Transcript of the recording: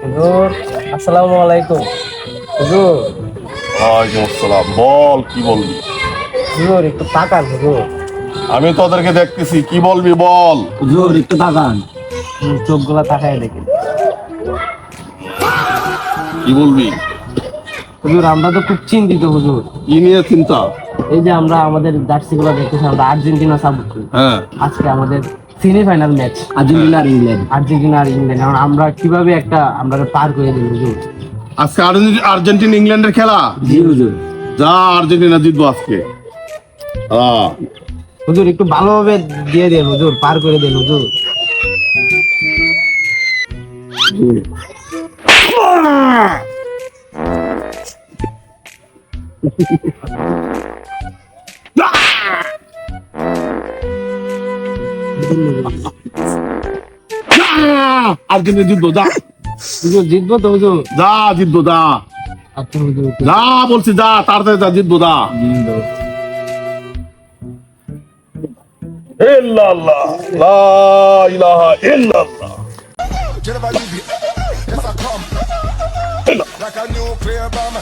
হুজুর, আসসালামু আলাইকুম। হুজুর, ওয়ালাইকুম আসসালাম। বল, কি বলবি? হুজুর একটু তাকান হুজুর। আমি তোদেরকে দেখতেছি, কি বলবি বল। হুজুর একটু তাকান, চোখগুলা তাকায় দেখেন। কি বলবি? হুজুর আমরা তো খুব চিন্তিত হুজুর। কি নিয়ে চিন্তা? এই যে আমরা আমাদের জার্সি গুলা দেখতেছি, আমরা আর্জেন্টিনা সাপোর্ট করি। হ্যাঁ, আজকে আমাদের সেমিফাইনাল ম্যাচ আর্জেন্টিনা আর ইংল্যান্ড। আর্জেন্টিনা আর ইংল্যান্ড, এখন আমরা কিভাবে আমরা পার করে দিই হুজুর? আজকে আর্জেন্টিনা ইংল্যান্ডের খেলা। জি হুজুর। যা, আর্জেন্টিনা জিতবো আজকে। হ্যাঁ, হুজুর একটু ভালোভাবে দিয়ে দেন হুজুর, পার করে দেন হুজুর। আর্জেন্টিনা জিতবো। যা হুজুর জিতবো তো হুজুর? যা, জিতবো যা। আচ্ছা হুজুর। যা বলছি, যা তাড়াতাড়ি যা, জিতবো যা। ইল্লাল্লাহ, লা ইলাহা ইল্লাল্লাহ। Jennifer, you be. Yes, I come. Like a nuclear bomb.